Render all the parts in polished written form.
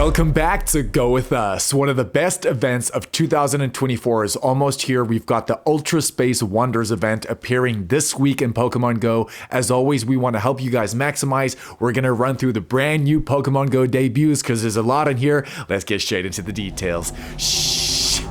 Welcome back to Go With Us. One of the best events of 2024 is almost here. We've got the Ultra Space Wonders event appearing this week in Pokemon Go. As always, we want to help you guys maximize. We're going to run through the brand new Pokemon Go debuts because there's a lot in here. Let's get straight into the details. Shh.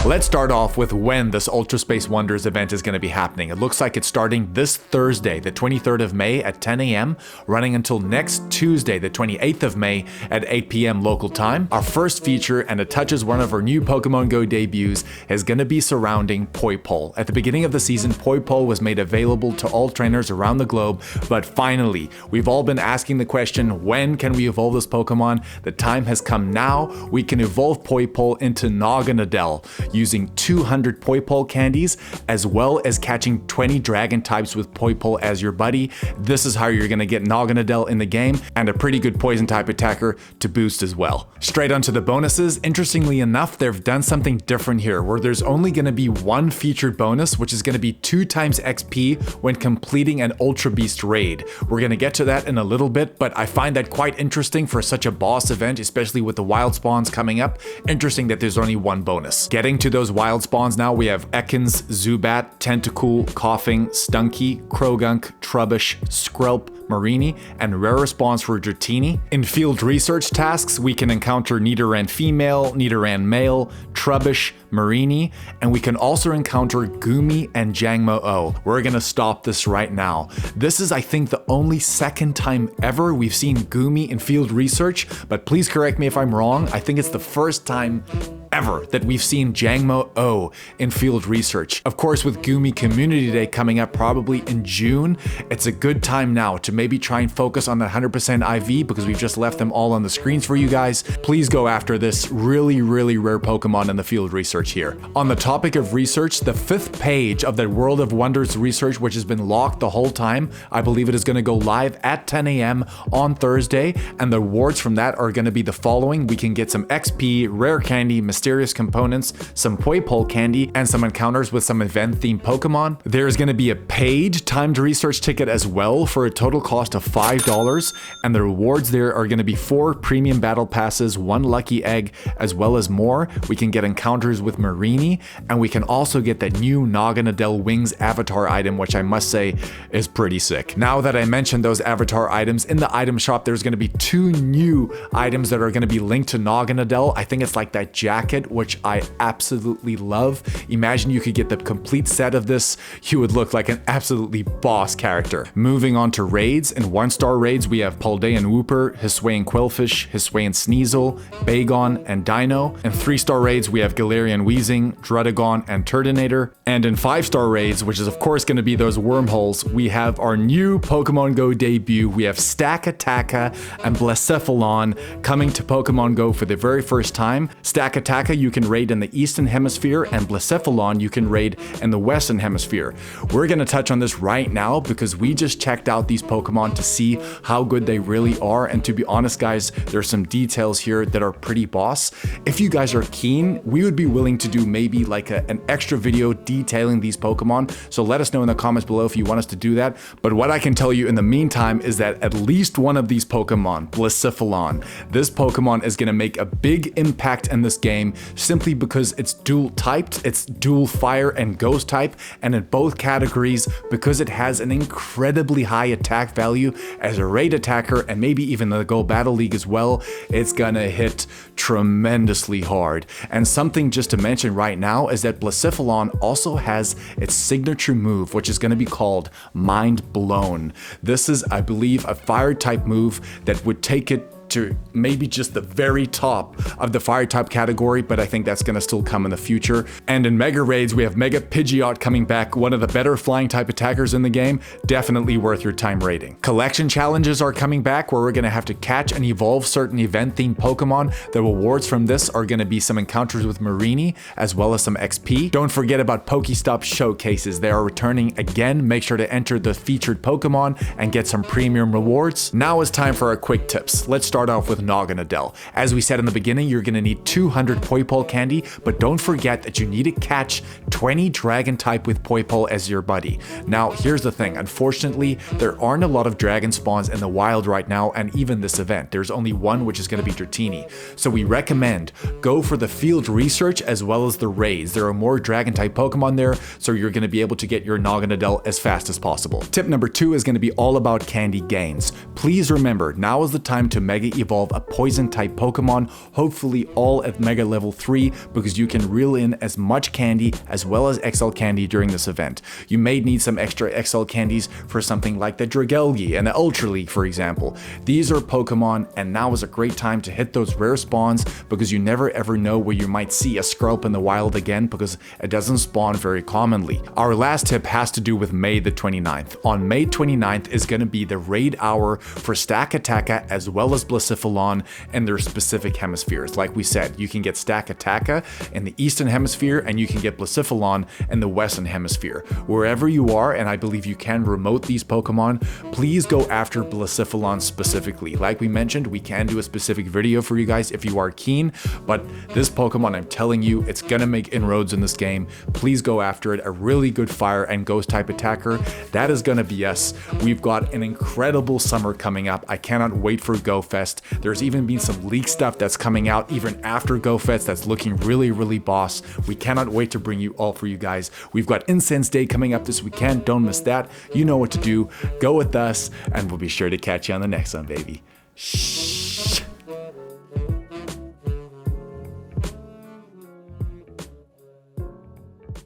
Let's start off with when this Ultra Space Wonders event is going to be happening. It looks like it's starting this Thursday, the 23rd of May at 10 a.m., running until next Tuesday, the 28th of May at 8 p.m. local time. Our first feature, and it touches one of our new Pokemon Go debuts, is going to be surrounding Poipole. At the beginning of the season, Poipole was made available to all trainers around the globe, but finally, we've all been asking the question, when can we evolve this Pokemon? The time has come now. We can evolve Poipole into Naganadel, using 200 Poipole candies, as well as catching 20 dragon types with Poipole as your buddy. This is how you're going to get Naganadel in the game, and a pretty good poison type attacker to boost as well. Straight onto the bonuses. Interestingly enough, they've done something different here, where there's only going to be one featured bonus, which is going to be 2 times XP when completing an Ultra Beast raid. We're going to get to that in a little bit, but I find that quite interesting for such a boss event, especially with the wild spawns coming up. Interesting that there's only one bonus. Getting to those wild spawns now, we have Ekans, Zubat, Tentacool, Coughing, Stunky, Krogunk, Trubbish, Skrelp, Marini, and rare spawns for Dratini. In field research tasks, we can encounter Nidoran female, Nidoran male, Trubbish, Marini, and we can also encounter Gumi and Jangmo-O. We're gonna stop this right now. This is, I think, the only second time ever we've seen Gumi in field research, but please correct me if I'm wrong. I think it's the first time ever that we've seen Jangmo-O in field research. Of course, with Gumi Community Day coming up probably in June, it's a good time now to maybe try and focus on the 100% IV because we've just left them all on the screens for you guys. Please go after this really rare Pokemon in the field research here. On the topic of research, the 5th page of that World of Wonders research, which has been locked the whole time, I believe it is going to go live at 10 a.m. on Thursday, and the rewards from that are going to be the following. We can get some XP, rare candy, mysterious components, some Poipole candy, and some encounters with some event-themed Pokemon. There's going to be a paid timed research ticket as well for a total cost of $5, and the rewards there are going to be 4 premium battle passes, 1 lucky egg, as well as more. We can get encounters with Marini, and we can also get that new Naganadel Wings avatar item, which I must say is pretty sick. Now that I mentioned those avatar items, in the item shop there's going to be 2 new items that are going to be linked to Naganadel. I think it's like that jacket, which I absolutely love. Imagine you could get the complete set of this. You would look like an absolutely boss character. Moving on to raids. In 1-star raids, we have Paldean Wooper, Hisuian Quillfish, Hisuian Sneasel, Bagon, and Dino. In 3-star raids, we have Galarian Weezing, Druddigon, and Turtonator. And in 5-star raids, which is of course going to be those wormholes, we have our new Pokemon Go debut. We have Stakataka and Blacephalon coming to Pokemon Go for the very first time. Stakataka you can raid in the Eastern Hemisphere, and Blacephalon you can raid in the Western Hemisphere. We're going to touch on this right now because we just checked out these Pokemon to see how good they really are, and to be honest guys, there's some details here that are pretty boss. If you guys are keen, we would be willing to do maybe like an extra video detailing these Pokemon, so let us know in the comments below if you want us to do that. But what I can tell you in the meantime is that at least one of these Pokemon, Blacephalon, this Pokemon is going to make a big impact in this game simply because it's dual typed, it's dual fire and ghost type, and in both categories because it has an incredibly high attack value as a raid attacker and maybe even the Go Battle League as well, it's gonna hit tremendously hard. And something just to mention right now is that Blacephalon also has its signature move, which is going to be called Mind Blown. This is, I believe, a fire type move that would take it to maybe just the very top of the fire type category, but I think that's gonna still come in the future. And in Mega Raids, we have Mega Pidgeot coming back, one of the better flying type attackers in the game, definitely worth your time raiding. Collection challenges are coming back where we're gonna have to catch and evolve certain event-themed Pokemon. The rewards from this are gonna be some encounters with Marini, as well as some XP. Don't forget about Pokestop showcases. They are returning again. Make sure to enter the featured Pokemon and get some premium rewards. Now it's time for our quick tips. Let's start start off with Naganadel. As we said in the beginning, you're going to need 200 Poipole candy, but don't forget that you need to catch 20 dragon type with Poipole as your buddy. Now, here's the thing. Unfortunately, there aren't a lot of dragon spawns in the wild right now, and even this event. There's only one, which is going to be Dratini. So we recommend go for the field research as well as the raids. There are more dragon type Pokemon there, so you're going to be able to get your Naganadel as fast as possible. Tip number 2 is going to be all about candy gains. Please remember, now is the time to Mega Evolve a poison type Pokemon, hopefully all at Mega level 3, because you can reel in as much candy as well as XL candy during this event. You may need some extra XL candies for something like the Dragalge and the Ultra League, for example. These are Pokemon, and now is a great time to hit those rare spawns, because you never ever know where you might see a Skrelp in the wild again, because it doesn't spawn very commonly. Our last tip has to do with May the 29th. On May 29th is going to be the raid hour for Stakataka as well as Blacephalon in their specific hemispheres. Like we said, you can get Stakataka in the eastern hemisphere and you can get Blacephalon in the western hemisphere. Wherever you are, and I believe you can remote these Pokemon, please go after Blacephalon specifically. Like we mentioned, we can do a specific video for you guys if you are keen, but this Pokemon, I'm telling you, it's gonna make inroads in this game. Please go after it. A really good fire and ghost type attacker. That is gonna be us. We've got an incredible summer coming up. I cannot wait for Go Fest. There's even been some leak stuff that's coming out even after Go Fest that's looking really, really boss. We cannot wait to bring you all for you guys. We've got Incense Day coming up this weekend. Don't miss that. You know what to do. Go with us, and we'll be sure to catch you on the next one, baby. Shh.